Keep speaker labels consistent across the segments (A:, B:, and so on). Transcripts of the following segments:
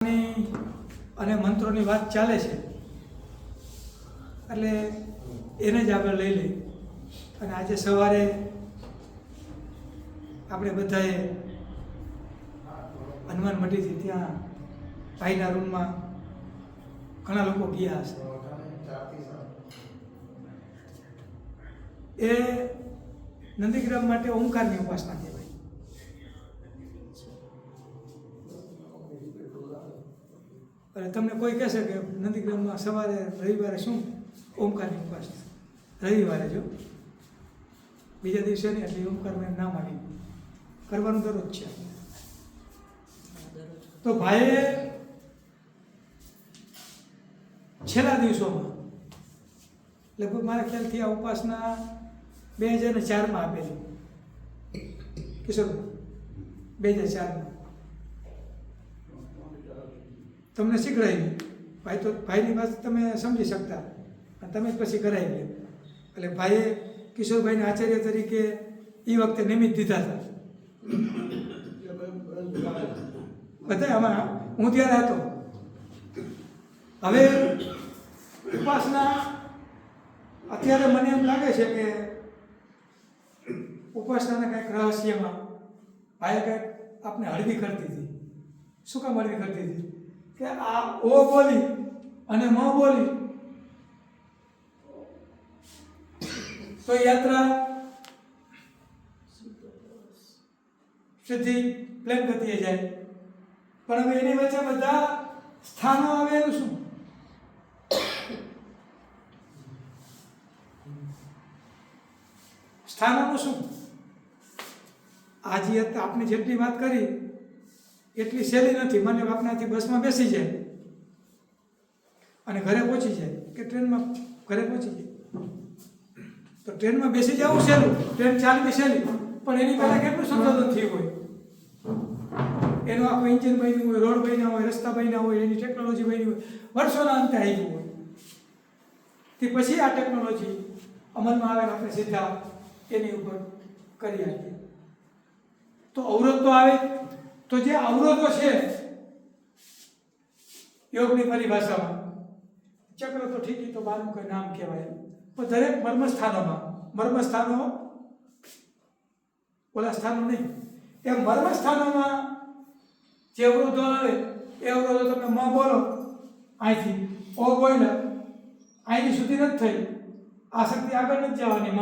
A: ભગવાનની અને મંત્રોની વાત ચાલે છે એટલે એને જ આપણે લઈ લઈએ. અને આજે સવારે આપણે બધાએ હનુમાન મઢીથી ત્યાં ભાઈના રૂમમાં ઘણા લોકો ગયા હશે. એ નંદીગ્રામ માટે ઓમકારની ઉપાસના કહેવાય. અને તમને કોઈ કહેશે કે નંદીગ્રામમાં સવારે રવિવારે શું ઓમકારની ઉપાસના, રવિવારે જો બીજા દિવસે નહીં, એટલે ઓમકારનું એમ નામ આવી કરવાનું દરરોજ છે. તો ભાઈએ છેલ્લા દિવસોમાં લગભગ મારા ખ્યાલથી આ ઉપાસના 2004માં આપેલી, કિશોર 2004માં તમને શીખડાવી. ભાઈ તો ભાઈની વાત તમે સમજી શકતા અને તમે પછી કરાવી લે. એટલે ભાઈએ કિશોરભાઈને આચાર્ય તરીકે એ વખતે નિમિત્ત દીધા હતા. બધા આમાં હું ત્યારે હતો. હવે ઉપાસના અત્યારે મને એમ લાગે છે કે ઉપાસનાના કંઈક રહસ્યમાં ભાઈએ કંઈક આપણે હળવી કરતી હતી. શું કામ હળવી કરતી હતી? કે આ ઓ બોલી અને મ બોલી તો યાત્રા સીધી પ્લેન ગતિએ જાય. પણ હવે એની વચ્ચે બધા સ્થાનો આવે એનું શું? સ્થાનોનું શું? આજે આપણે જેટલી વાત કરી એટલી સહેલી નથી. મને આપણાથી બસમાં બેસી જાય અને ઘરે પહોંચી જાય કે ટ્રેનમાં ઘરે પહોંચી જાય તો ટ્રેનમાં બેસી જવું સહેલું, ટ્રેન ચાલવી સહેલી, પણ એની પહેલાં કેટલું સંશોધન થયું હોય. એનું આખું એન્જિન બન્યું હોય, રોડ બન્યા હોય, રસ્તા બન્યા હોય, એની ટેકનોલોજી બની હોય, વર્ષોના અંતે આવી ગયું હોય. તે પછી આ ટેકનોલોજી અમલમાં આવે આપણે સીધા એની ઉપર કરી આપીએ. તો અવરોધ તો આવે. તો જે અવરોધો છે યોગની પરિભાષામાં ચક્ર તો ઠીક, તો બારનું કોઈ નામ કહેવાય, પણ દરેક મર્મસ્થાનો ઓલા સ્થાનો નહીં, એ મર્મસ્થાનોમાં જે અવરોધો આવે એ અવરોધો તમે મ બોલો અહીંથી, ઓ બોલ્યા અહીંથી સુધી નથી થઈ, આ શક્તિ આગળ નથી જવાની, મ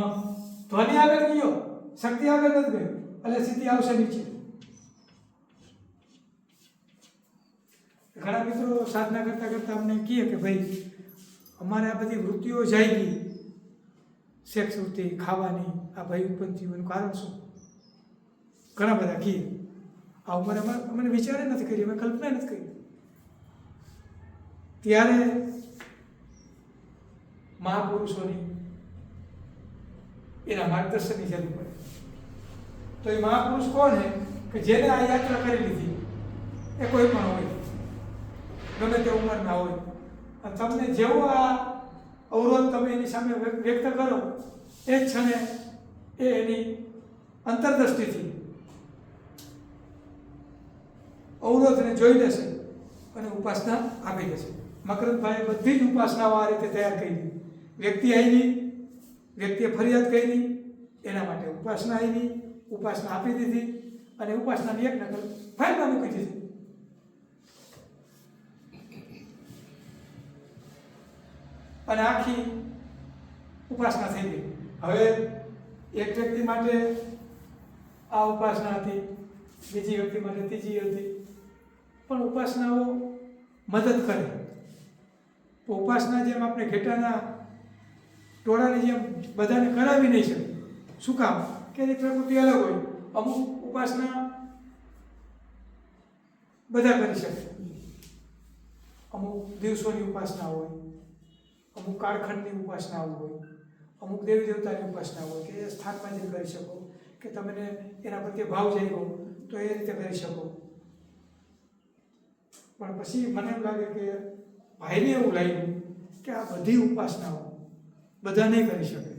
A: ધ્વનિ આગળ ગયો, શક્તિ આગળ નથી ગઈ, એટલે સીધી આવશે નીચે. ઘણા મિત્રો સાધના કરતા કરતા અમને કહે કે ભાઈ અમારે આ બધી વૃત્તિઓ જાય ગઈ, સેક્સ વૃત્તિ, ખાવાની, આ ભાઈ ઉત્પન્ન થયું, એનું કારણ શું? ઘણા બધા કહે. આ ઉંમરે અમને વિચારે નથી કરી, અમે કલ્પના નથી કરી. ત્યારે મહાપુરુષોની એના માર્ગદર્શનની જરૂર પડે. તો એ મહાપુરુષ કોણ છે કે જેને આ યાત્રા કરી લીધી, એ કોઈ પણ હોય, ગમે તે ઉંમરના હોય, અને તમને જેવો આ અવરોધ તમે એની સામે વ્યક્ત કરો એ જ ક્ષણે એ એની અંતરદ્રષ્ટિથી અવરોધને જોઈ લેશે અને ઉપાસના આપી દેશે. મકરંદભાઈએ બધી જ ઉપાસનાઓ આ રીતે તૈયાર કરી. વ્યક્તિ આવી, વ્યક્તિએ ફરિયાદ કરી, એના માટે ઉપાસના આવી, ઉપાસના આપી દીધી અને ઉપાસનાની એક નકલ ફાઇલમાં મૂકી દીધી. અને આખી ઉપાસના થઈ ગઈ. હવે એક વ્યક્તિ માટે આ ઉપાસના હતી, બીજી વ્યક્તિ માટે ત્રીજી હતી, પણ ઉપાસનાઓ મદદ કરે. તો ઉપાસના જેમ આપણે ઘેટાના ટોળાની જેમ બધાને કરાવી નહીં શકે. શું કામ? કે એની પ્રકૃતિ અલગ હોય. અમુક ઉપાસના બધા કરી શકે, અમુક દિવસોની ઉપાસના હોય, અમુક કાળખંડની ઉપાસનાઓ હોય, અમુક દેવી દેવતાની ઉપાસના હોય કે એ સ્થાનમાં જઈને કરી શકો, કે તમને એના પ્રત્યે ભાવ જાગ્યો તો એ રીતે કરી શકો. પણ પછી મને એમ લાગે કે ભાઈને એવું લાગ્યું કે આ બધી ઉપાસનાઓ બધા નહીં કરી શકે,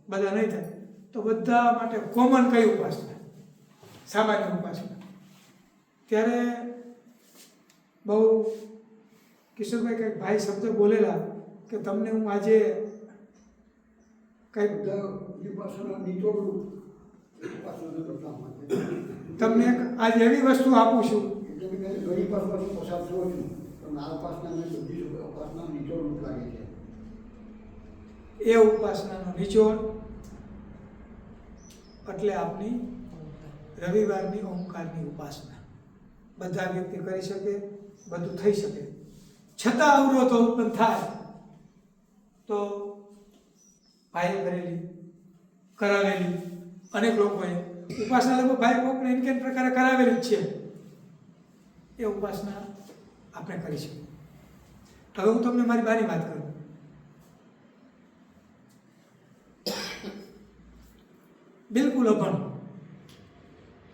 A: બધા નહીં થાય, તો બધા માટે કોમન કઈ ઉપાસના? સામાન્ય ઉપાસના. ત્યારે બહુ કિશોરભાઈ કંઈક ભાઈ શબ્દ બોલેલા કે તમને હું આજે કંઈક તમને આજે એવી વસ્તુ આપું છું એ ઉપાસનાનો નિચોડ એટલે આપની રવિવારની ઓમકારની ઉપાસના બધા વ્યક્તિ કરી શકે, બધું થઈ શકે, છતાં અવરોધો ઉત્પન્ન થાય તો ભાઈએ કરેલી કરાવેલી અનેક લોકોએ ઉપાસના લગભગ ભાઈ કોકને ઇનકેન પ્રકારે કરાવેલી જ છે, એ ઉપાસના આપણે કરી શકીએ. હવે હું તમને મારી બારી વાત કરું. બિલકુલ અભણ,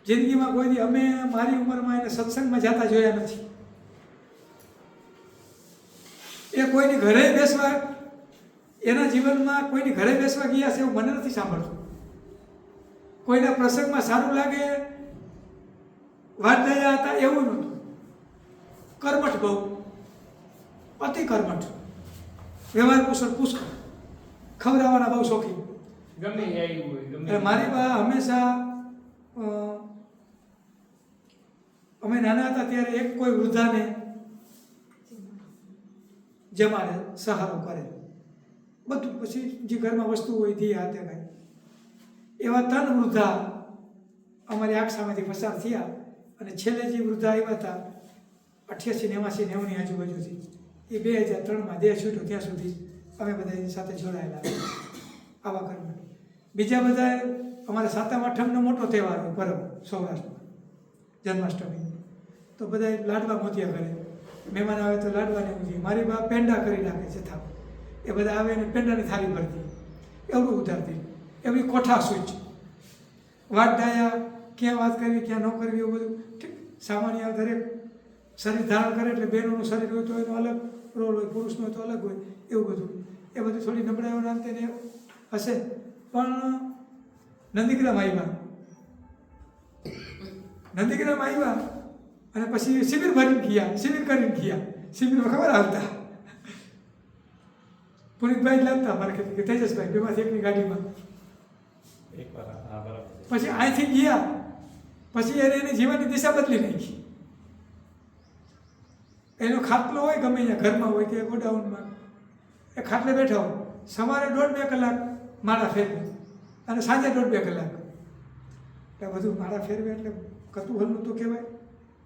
A: જિંદગીમાં કોઈ દી અમે મારી ઉંમરમાં એને સત્સંગમાં જતા જોયા નથી. એ કોઈની ઘરે બેસવા, એના જીવનમાં કોઈની ઘરે બેસવા ગયા છે એવું મને નથી સાંભળતું. કોઈના પ્રસંગમાં સારું લાગે વાત દયા હતા એવું નહોતું. કર્મઠ બહુ, અતિ કર્મઠ, વ્યવહાર કુશળ પુષ્કળ, ખવડાવવાના બહુ શોખીન.
B: ગમે એ આવ્યું હોય ગમે.
A: મારી બા હંમેશા અમે નાના હતા ત્યારે એક કોઈ વૃદ્ધાને જમાડે, સહારો કરે, બધું. પછી જે ઘરમાં વસ્તુ હોય તે હાથે કાંઈ. એવા 3 વૃદ્ધા અમારી આંખ સામેથી પસાર થયા અને છેલ્લે જે વૃદ્ધા આવ્યા હતા 88, 89, 90ની આજુબાજુથી, એ 2003માં દેહ છૂટ્યો ત્યાં સુધી અમે બધા એની સાથે જોડાયેલા આવા કર્મ. બીજા બધા અમારા 7મ 8મનો મોટો તહેવાર હોય પરબ સૌરાષ્ટ્રમાં, જન્માષ્ટમી. તો બધા લાડવા મોતિયા કરે, મહેમાન આવે તો લાડવાને ઉજવીએ. મારી બા પેંડા કરી નાખે જથ્થા, એ બધા આવે અને પેંડાની થાળી ભરતી, એવું ઉતારતી, એવી કોઠા સૂચ, વાત ડાયા, ક્યાં વાત કરવી ક્યાં ન કરવી એવું બધું. ઠીક, સામાન્ય દરેક શરીર ધારણ કરે એટલે બહેનોનું શરીર હોય તો એનો અલગ રોલ હોય, પુરુષનો હોય તો અલગ હોય, એવું બધું. એ બધું થોડી નબળાઈઓના અંતે ને હશે. પણ નંદીગ્રામ આવ્યા અને પછી શિબિર ભરીને ગયા, શિબિર કરીને ગયા. શિબિરમાં ખબર આવતા પુનિતભાઈ લાવતા મારે કે તેજસભાઈ, બેમાંથી એકની ગાડીમાં. પછી અહીંથી ગયા, પછી એને એની જીવનની દિશા બદલી નાખી. એનો ખાટલો હોય ગમે અહીંયા ઘરમાં હોય કે ગોડાઉનમાં, એ ખાટલે બેઠા હોય, સવારે 1.5-2 કલાક માળા ફેરવે અને સાંજે 1.5-2 કલાક. એટલે બધું માળા ફેરવે એટલે કતુહલનું તો કહેવાય.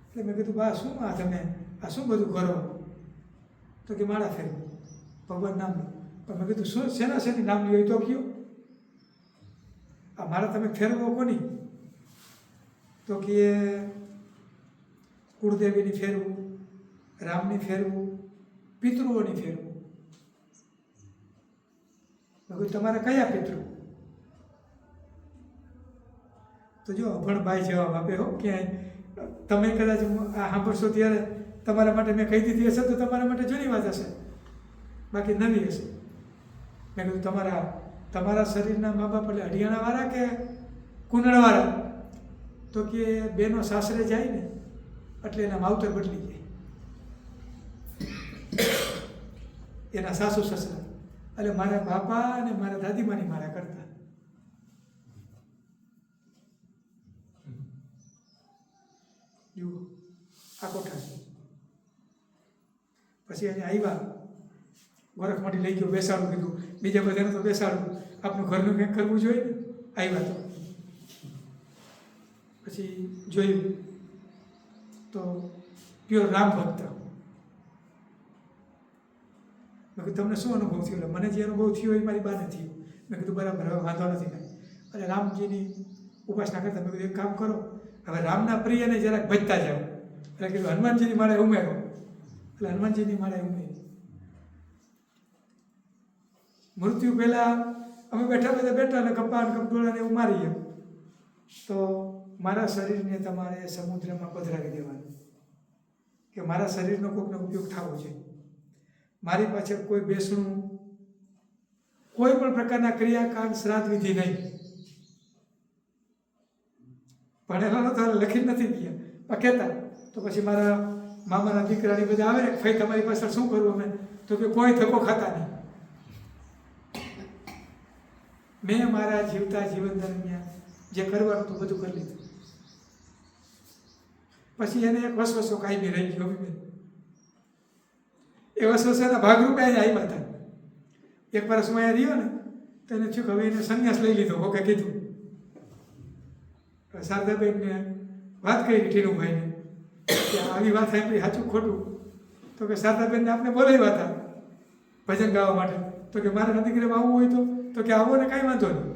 A: એટલે મેં કીધું બા શું તમે આ શું બધું કરો? તો કે માળા ફેરવું ભગવાન નામનું. પણ મેં કીધું શું શેની નામ લ્યો તો કયો? આ માળા તમે ફેરવો કોની? તો કે કુળદેવીની ફેરવું, રામની ફેરવું, પિતૃઓની ફેરવું. મેં કીધું તમારે કયા પિતૃ? તો જો અભણભાઈ જવાબ આપે હો. ક્યાંય તમે કદાચ આ સાંભળશો ત્યારે તમારા માટે મેં કહી દીધી હશે તો તમારા માટે જૂની વાત હશે, બાકી નવી હશે. મેં કીધું તમારા શરીરના મા બાપ એટલે હરિયાણાવાળા કે કુંડળવાળા? તો કે બેનો સાસરે જાય ને એટલે એના માવતર બદલી જાય, એના સાસુ સસરા. એટલે મારા બાપા અને મારા દાદીમાની મારા કરતા. જુઓ આ કોઠા. પછી અહીંયા આવ્યા, ગોરખમાંથી લઈ ગયો, બેસાડું કીધું. બીજા બધાને તો બેસાડું, આપનું ઘરનું કંઈક કરવું જોઈએ ને. આવ્યા તો પછી જોયું તો પ્યોર રામ ભક્ત. મેં કીધું તમને શું અનુભવ થયો? મને જે અનુભવ થયો એ મારી બાને થયો. મેં કીધું બરાબર, હવે વાંધો નથી કાંઈ. અને રામજીની ઉપાસના કરતા મેં કીધું એક કામ કરો, હવે રામના પ્રિયને જરાક ભજતા જાઓ. એટલે કીધું હનુમાનજીની માળે ઉમેરો. એટલે હનુમાનજીની માળે ઉમેરી. મૃત્યુ પહેલાં અમે બેઠા અને કપાન કપડોળાને એવું મારીએ તો મારા શરીરને તમારે સમુદ્રમાં પધરાવી દેવાનું કે મારા શરીરનો કોઈકનો ઉપયોગ થવો જોઈએ. મારી પાછળ કોઈ બેસણું, કોઈ પણ પ્રકારના ક્રિયાકાંડ, શ્રાદ્ધ વિધિ નહીં. ભણેલા તો લખી નથી ગયા પણ કહેતા. તો પછી મારા મામાના દીકરાની બધા આવે ને, ભાઈ તમારી પાછળ શું કરવું અમે? તો કે કોઈ ધક્કો ખાતા નહીં. મેં મારા જીવતા જીવન દરમિયાન જે કરવાનું હતું બધું કરી લીધું. પછી એને એક વસવસો કાયમી રહી ગયો. એ વસવસાના ભાગરૂપે અહીંયા આવ્યા હતા. એક વર્ષ હું અહીંયા રહ્યો ને તો એને થયું કે હવે એને સંન્યાસ લઈ લીધો. ઓકે કીધું. શારદાબેનને વાત કરી ટીનુભાઈને કે આવી વાત સાંભળી સાચું ખોટું? તો કે શારદાબેનને આપણે બોલાવ્યા હતા ભજન ગાવા માટે. તો કે મારા દીકરીમાં આવવું હોય તો કે આવો ને કાંઈ વાંધો નહીં.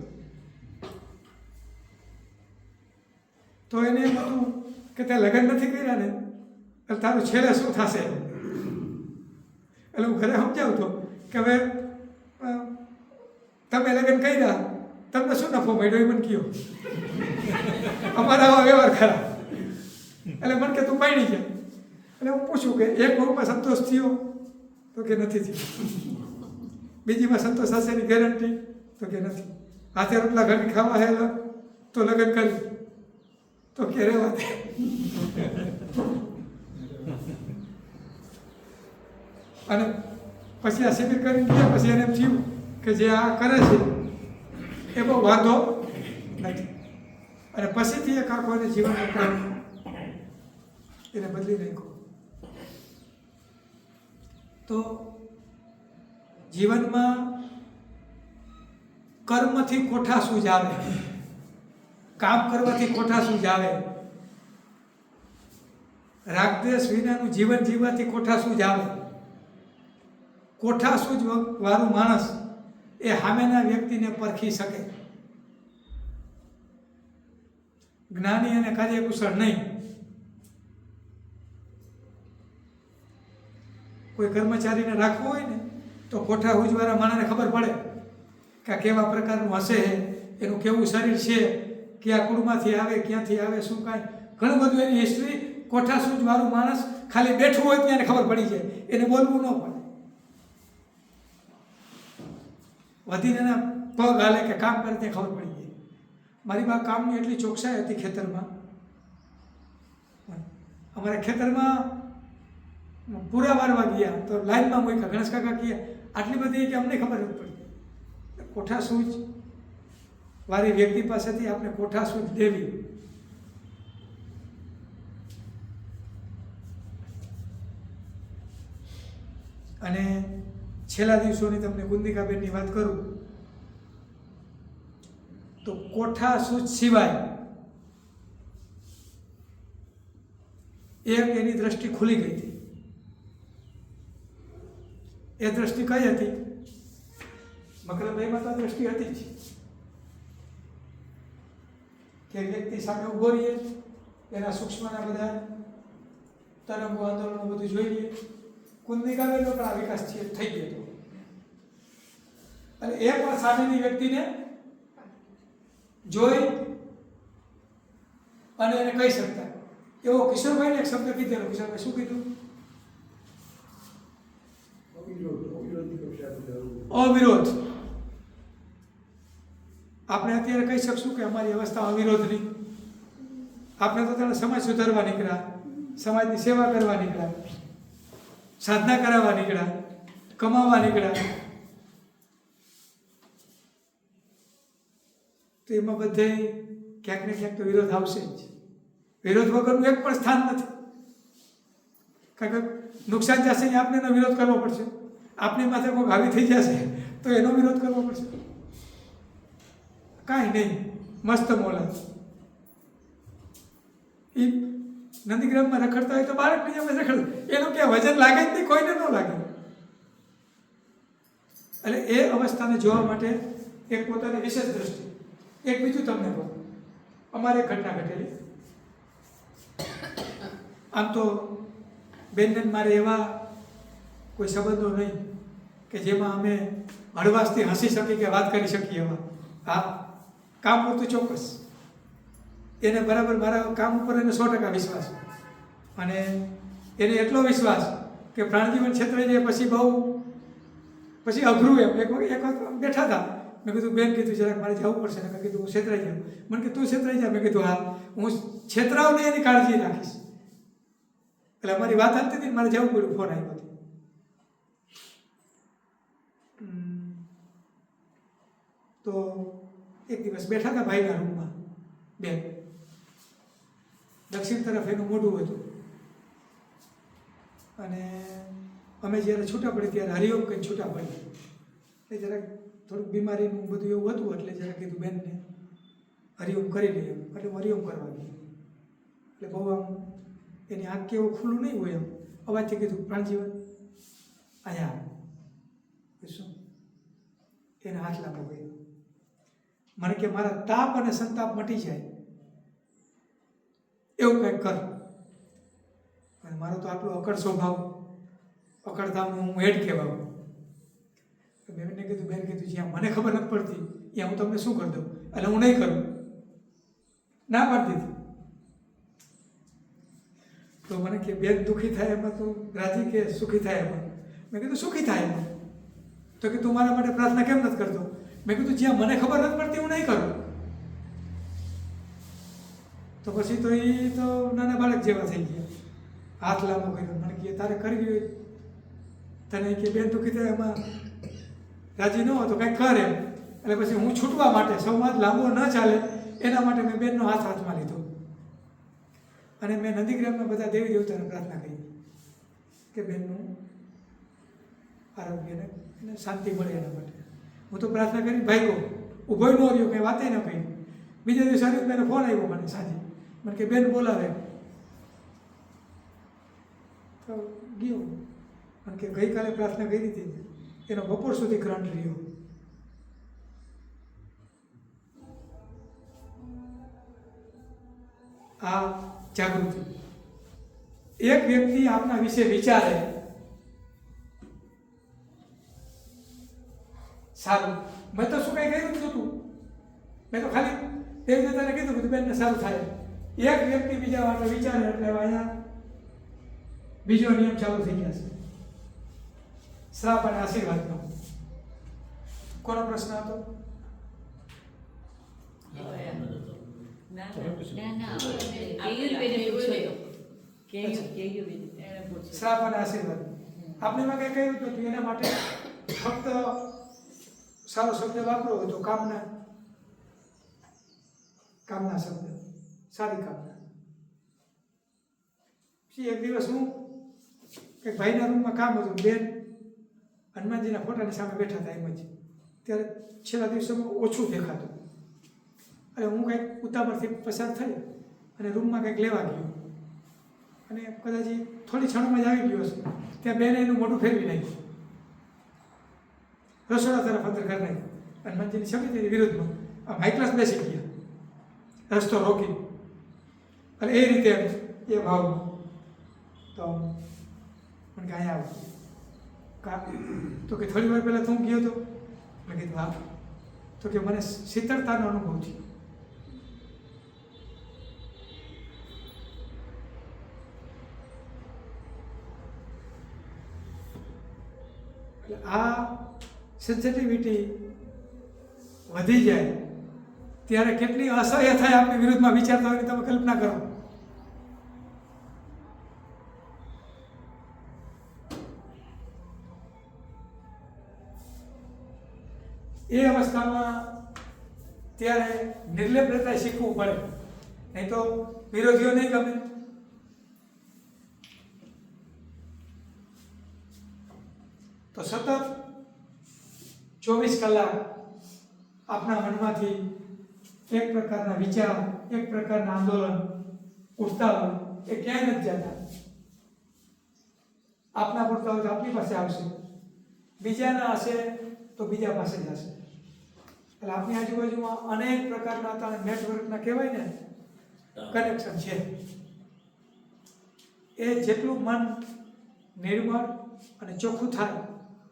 A: તો એને એમ હતું કે તે લગ્ન નથી કર્યા ને એટલે તારું છેલ્લે શું થશે? એટલે હું ઘરે સમજાવું તો કે હવે તમે લગ્ન કર્યા, તમને શું નફો મળ્યો એ મને કહો. અમારા આવા વ્યવહાર ખરા. એટલે મને કે તું પાણી ગયા. એટલે હું પૂછું કે એક બહુમાં સંતોષ થયો? તો કે નથી થયો. બીજીમાં સંતોષ હશે એની ગેરંટી? તો કે નથી. હાથે રોટલા ઘડી ખાવા હેલા તો લગ્ન કરી તો કે રહેવા દે. અને પછી આ શિબિર કરીને ગયા પછી એને એમ થયું કે જે આ કરે છે એ બહુ વાંધો નથી. અને પછીથી એક આખો એને જીવનનો ક્રમ એને બદલી નાખ્યો. તો જીવનમાં કર્મથી કોઠા શું જ આવે, કામ કરવાથી કોઠા શું જ આવે, રાગદ્વેષ વિનાનું જીવન જીવવાથી કોઠા શું જ આવે. કોઠા સૂઝ વાળું માણસ એ સામેના વ્યક્તિને પરખી શકે. જ્ઞાની અને કાર્યકુશળ નહીં. કોઈ કર્મચારીને રાખવો હોય ને તો કોઠા સૂઝવાળા માણસને ખબર પડે કે આ કેવા પ્રકારનું હશે, એનું કેવું શરીર છે, કયા કુળમાંથી આવે, ક્યાંથી આવે, શું કાંઈ ઘણું બધું એની હિસ્ટ્રી કોઠા સૂઝવાળું માણસ ખાલી બેઠું હોય ત્યાં ખબર પડી જાય. એને બોલવું ન પડે. વધીને એના પગ હાલે કે કામ કરે ત્યાં ખબર પડી ગઈ. મારી બા કામની એટલી ચોકસાઈ હતી ખેતરમાં. અમારા ખેતરમાં પૂરા વારવા ગયા તો લાઈનમાં મૂક્યા. ગણેશ કાકા કહે આટલી બધી કે અમને ખબર નથી પડી. કોઠા સૂઝ વાળી વ્યક્તિ પાસેથી આપણે કોઠા સૂઝ લેવી. અને છેલ્લા દિવસોની તમને કુંદિકાબેનની વાત કરું તો કોઠા સૂઝ સિવાય એક એની દ્રષ્ટિ ખુલી ગઈ હતી. એ દ્રષ્ટિ કઈ હતી? મકરભાઈમાં તો દ્રષ્ટિ હતી જ કે વ્યક્તિ સામે ઉભો રહીએ, એના સૂક્ષ્મના બધા તરંગો આંદોલનો બધું જોઈએ. કુંદિકાબેનનો પણ આ વિકાસ થઈ ગયો હતો. અને એ પણ સામેની વ્યક્તિને જોઈ અને એને કહી શકતા. એવો કિશોરભાઈને એક શબ્દ કીધેલો. કિશોરભાઈ શું કીધું? અવિરોધ. આપણે અત્યારે કહી શકશું કે અમારી અવસ્થા અવિરોધની. આપણે તો તેને સમાજ સુધારવા નીકળ્યા, સમાજની સેવા કરવા નીકળ્યા, સાધના કરાવવા નીકળ્યા, કમાવા નીકળ્યા. તો એમાં બધે ક્યાંક ને ક્યાંક તો વિરોધ આવશે જ. વિરોધ વગરનું એક પણ સ્થાન નથી. કારણ કે નુકસાન જશે એ આપણે એનો વિરોધ કરવો પડશે. આપણી માથે કોઈ હાવી થઈ જશે તો એનો વિરોધ કરવો પડશે. કાંઈ નહીં, મસ્ત મોલા. એ નંદીગ્રામમાં રખડતા હોય તો બાળકની જેમ રખડ. એનું ક્યાં વજન લાગે જ નહીં, કોઈને ન લાગે. એટલે એ અવસ્થાને જોવા માટે એક પોતાની વિશેષ દ્રષ્ટિ. એક બીજું તમને કહું, અમારે એક ઘટના ઘટેલી. આમ તો બેનને મારે એવા કોઈ સંબંધો નહીં કે જેમાં અમે હળવાશથી હસી શકીએ કે વાત કરી શકીએ એવા. હા, કામ પૂરતું ચોક્કસ. એને બરાબર મારા કામ ઉપર એને 100% વિશ્વાસ. અને એને એટલો વિશ્વાસ કે પ્રાણજીવન ક્ષેત્રે જે પછી અઘરું એમ. એક વખત બેઠા હતા, મેં કીધું બેન કીધું જરાક મારે જવું પડશે. મેં કીધું હું છેતરાઈ જાઉં. મને કે તું છેતરાઈ જા. મેં કીધું હા, હું છેતરાવ નહીં એની કાળજી રાખીશ. એટલે અમારી વાત હાલતી હતી ને મારે જવું પડ્યું, ફોન આવ્યો હતો. તો એક દિવસ બેઠા હતા ભાઈના રૂમમાં બેન, દક્ષિણ તરફ એનું મોઢું હતું અને અમે જ્યારે છૂટા પડી ત્યારે હરિઓમ કંઈ છૂટા પડી એટલે જરાક થોડુંક બીમારીનું બધું એવું હતું એટલે જરાક કીધું બેનને હરિઓમ કરી લઈએ એટલે હું હરિઓમ કરવા ગઈ. એટલે બહુ આમ એની આંખ કે એવું ખુલ્લું નહીં હોય, એમ અવાજથી કીધું પ્રાણજીવન અહીંયા શું એને હાથ લાંબો કર્યો. મને કે મારા તાપ અને સંતાપ મટી જાય એવું કંઈક કર. અને મારો તો આટલો અકડ સ્વભાવ, અકડતાનું હું હેડ કહેવાઉં. બેનને કીધું, બેન કીધું જ્યાં મને ખબર નથી પડતી ત્યાં હું તમને શું કરી દઉં, એટલે હું નહીં કરું, ના પાડી દીધી. તો મને કે બેન દુઃખી થાય એમાં તું રાજી કે સુખી થાય એમાં? મેં કીધું સુખી થાય એમાં. તો કે તું મારા માટે પ્રાર્થના કેમ નથી કરતો? મેં કીધું જ્યાં મને ખબર નથી પડતી હું નહીં કરું. તો પછી તો એ તો નાના બાળક જેવા થઈ ગયા, હાથ લાંબો કર્યો. મને કહે તારે કરવી હોય તને કે બેન દુઃખી થાય એમાં રાજી ન હોય તો કંઈક કર એમ. એટલે પછી હું છૂટવા માટે, સંવાદ લાંબો ન ચાલે એના માટે મેં બેનનો હાથમાં લીધો અને મેં નંદીગ્રામમાં બધા દેવી દેવતાને પ્રાર્થના કરી કે બેનનું આરોગ્યને એને શાંતિ મળે એના માટે. હું તો પ્રાર્થના કરી ભાગ્યો, ઊભો ન રહ્યો, કંઈ વાતે ન કહી. બીજા દિવસે હરિભાઈને ફોન આવ્યો મને સાંજે, મને કે બેન બોલાવે. તો ગયો, મને કે ગઈકાલે પ્રાર્થના કરી હતી એનો બપોર સુધી ગ્રાન્ટ રહ્યો. આ જાગૃતિ. એક વ્યક્તિ આપના વિશે વિચારે સારું, મેં તો શું કંઈ કર્યું જ નહોતું, મેં તો ખાલી દેવી દેવતાને કીધું કે બેનને સારું થાય. એક વ્યક્તિ બીજા માટે વિચારે એટલે અહીંયા બીજો નિયમ ચાલુ થઈ ગયા છે, શ્રાપ અને આશીર્વાદનો. કોનો પ્રશ્ન હતો? શ્રાપ અને આશીર્વાદ. આપણે એમાં કંઈ કહ્યું હતું એના માટે ફક્ત સારો શબ્દ વાપરો તો કામના, કામના શબ્દ, સારી કામના. પછી એક દિવસ હું કંઈક ભાઈના રૂમમાં કામ હતું, બેન હનુમાનજીના ફોટાની સામે બેઠા હતા એમ જ. ત્યારે છેલ્લા દિવસોમાં ઓછું દેખાતું એટલે હું કંઈક ઉતાવળથી પસાર થઈ અને રૂમમાં કંઈક લેવા ગયો અને કદાચ થોડી ક્ષણમાં જ આવી ગયો હશે. ત્યાં બેને એનું મોઢું ફેરવી નાખ્યું, રસોડા તરફ અંદર કરી નાખ્યું. હનુમાનજીની છબી તેની વિરુદ્ધમાં આમ હાઈ ક્લાસ બેસી ગયા, રસ્તો રોકી. અને એ રીતે એ ભાવમાં તો મને કે અહીંયા આવું કા. તો કે થોડી વાર પહેલાં તું ગયો હતો? મેં કીધું હા. તો કે મને શીતળતાનો અનુભવ થયો. એટલે આ સેન્સિટિવિટી વધી જાય ત્યારે કેટલી અસહ્ય થાય આપણી વિરુદ્ધમાં વિચારતા હોય તમે કલ્પના કરો. એ અવસ્થામાં ત્યારે નિર્લેપતા શીખવું પડે, નહીં તો વિરોધીઓ નહીં ગમે. તો સતત 24 કલાક આપણા મનમાંથી એક પ્રકારના વિચાર, એક પ્રકારના આંદોલન ઉઠતા હોય એ ક્યાંય નથી જતા. આપના પૂરતા હોય તો આપણી પાસે આવશે, બીજાના હશે તો બીજા પાસે જશે. એટલે આપણી આજુબાજુમાં અનેક પ્રકારના અત્યારે નેટવર્કના કહેવાય ને કનેક્શન છે. એ જેટલું મન નિર્મળ અને ચોખ્ખું થાય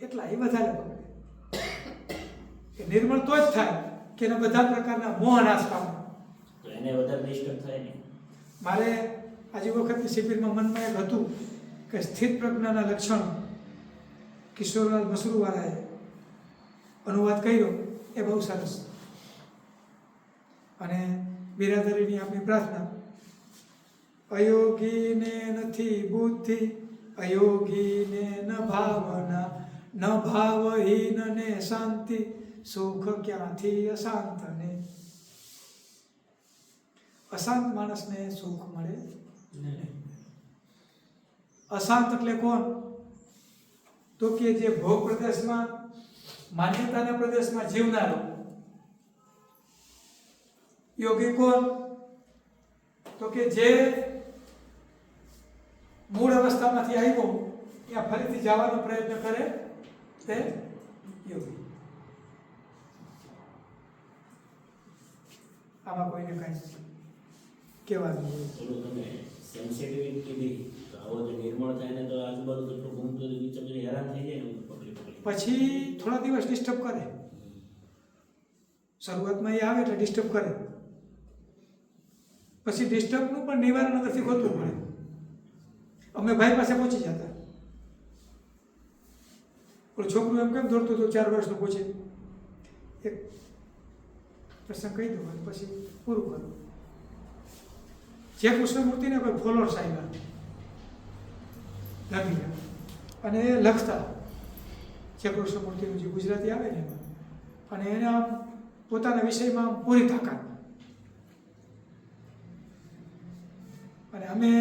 A: એટલા એ વધારે પકડે. એ નિર્મળ તો જ થાય કે એના બધા પ્રકારના મોહ નાશ પામે,
C: તો એને વધારે ડિસ્ટર્બ થાય ને.
A: મારે આજે વખતની શિબિરમાં મનમાં એક હતું કે સ્થિત પ્રજ્ઞાના લક્ષણો કિશોરલાલ મસરૂવાળાએ અનુવાદ કર્યો, એ બહુ સરસ. અને બિરાદરીની આપણી પ્રાર્થના અયોગીને નથી બુદ્ધિ, અયોગીને ન ભાવના, ન ભાવહીનને શાંતિ, સુખ ક્યાંથી અશાંતને. અશાંત માણસને સુખ મળે નહીં. અશાંત એટલે કોણ? તો કે જે ભોગ પ્રદેશમાં, માન્યતાના પ્રદેશમાં જીવનારો. યોગી કોણ? તો કે જે મૂળ અવસ્થામાંથી આવ્યો ત્યાં ફરીથી જવાનો પ્રયત્ન કરે તે યોગી. આમાં કોઈને કાંઈ કહેવાનું હોય.
C: થોડું તમે સેન્સિટિવિટી કીધી તો આવો જે નિર્મળ થાય ને તો આજુબાજુ કેટલું ઘૂમતું હોય વિચાર કરી હેરાન થઈ જાય ને પકડી પકડી.
A: પછી થોડા દિવસ ડિસ્ટર્બ કરે. શરૂઆતમાં એ આવે એટલે ડિસ્ટર્બ કરે. પછી ડિસ્ટર્બનું પણ નિવારણ અંદરથી ગોતવું પડે. અમે ભાઈ પાસે પહોંચી જતા. ઓલું છોકરું એમ કેમ દોડતું હતું 4 વર્ષનું પૂછે. એક પ્રસંગ કહી દો અને પછી પૂરું કરું. જે કૃષ્ણમૂર્તિને કોઈ ફોલોઅર્સ આવ્યા લખી અને એ લખતા જે કૃષ્ણમૂર્તિનું જે ગુજરાતી આવે ને એમાં, અને એને આમ પોતાના વિષયમાં પૂરી તાકાત. અને અમે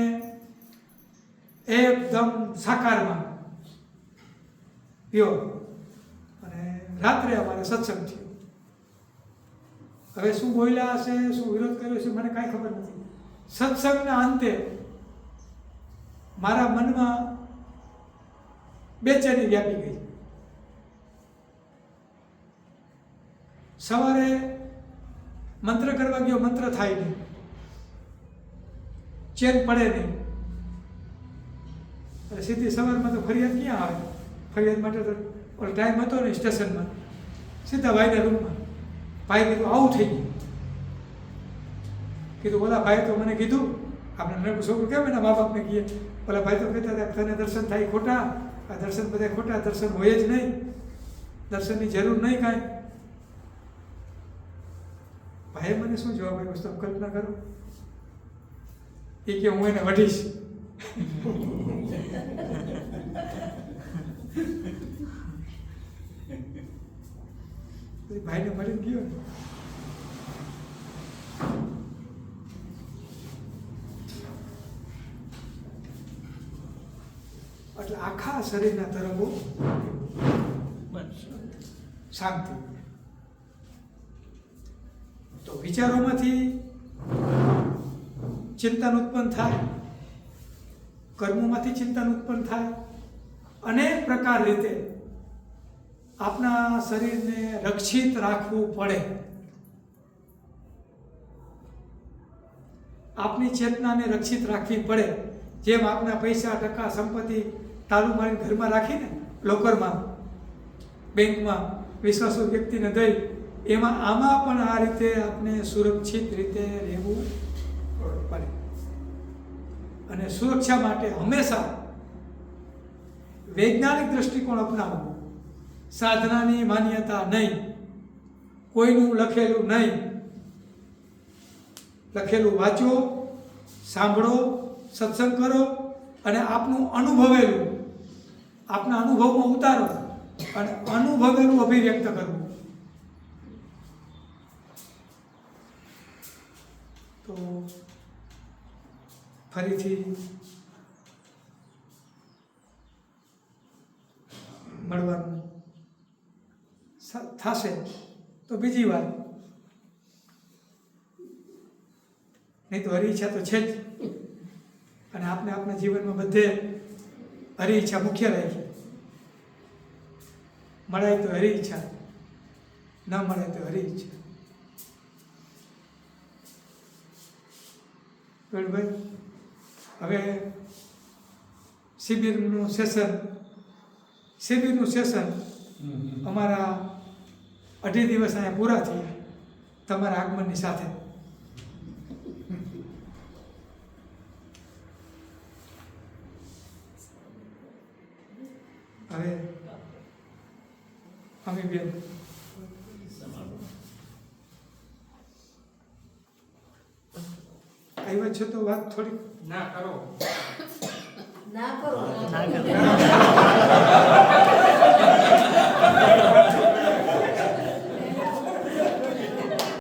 A: એકદમ સાકારમાં પ્યોર. અને રાત્રે અમારે સત્સંગ થયો. હવે શું બોલ્યા હશે, શું વિરોધ કર્યો છે, મને કાંઈ ખબર નથી. સત્સંગના અંતે મારા મનમાં બેચેની વ્યાપી ગઈ. સવારે મંત્ર કરવા ગયો, મંત્ર થાય નહીં, ચેન પડે નહીં. એટલે સીધી સવારમાં તો ફરિયાદ ક્યાં આવે? ફરિયાદ માટે તો ટાઈમ હતો ને સ્ટેશનમાં, સીધા ભાઈના રૂમમાં. ભાઈ કીધું આવું થઈ ગયું. કીધું ઓલા ભાઈ તો મને કીધું, આપણે નાનું છોકરું કેમ એના મા બાપને કહીએ, ઓલા ભાઈ તો કહેતા હતા તને દર્શન થાય ખોટા, આ દર્શન બધા ખોટા, દર્શન હોય જ નહીં, દર્શનની જરૂર નહીં કાંઈ. ભાઈએ મને શું જવાબ આપ્યો તમે કલ્પના કરો? એ કે હું એને વઢીશ. ભાઈને મળીને ગયો ને. એટલે આખા શરીરના તરંગો શાંતિ. તો વિચારોમાંથી ચિંતન ઉત્પન્ન થાય, કર્મોમાંથી ચિંતન ઉત્પન્ન થાય, અનેક પ્રકાર રીતે આપણા શરીરને રક્ષિત રાખવું પડે. આપની ચેતનાને રક્ષિત રાખવી પડે. જેમ આપના પૈસા, ટકા, સંપત્તિ તાળું મારીને ઘરમાં રાખીને, લોકરમાં, બેંકમાં વિશ્વાસુ વ્યક્તિને દઈ, એમાં આમાં પણ આ રીતે આપણે સુરક્ષિત રીતે રહેવું પડે. અને સુરક્ષા માટે હંમેશા વૈજ્ઞાનિક દ્રષ્ટિકોણ અપનાવવું. સાધનાની માન્યતા નહીં, કોઈનું લખેલું નહીં. લખેલું વાંચો, સાંભળો, સત્સંગ કરો અને આપનું અનુભવેલું આપના અનુભવમાં ઉતારો અને અનુભવેલું અભિવ્યક્ત કરવું. તો ફરીથી મળવાનું થશે તો બીજી વાર, નહીં તો હરી ઈચ્છા તો છે જ. અને આપણે આપણા જીવનમાં બધે હરી ઈચ્છા મુખ્ય રાખી. મળાય તો હરી ઈચ્છા, ન મળે તો હરી ઈચ્છા. ભાઈ હવે શિબિરનું સેશન અમારા 2.5 દિવસ અહીંયા પૂરા થયા તમારા આગમનની સાથે. હવે અમે બેન આવ્યા છે તો વાત થોડીક
B: ના કરો
D: ના કરો
C: ના.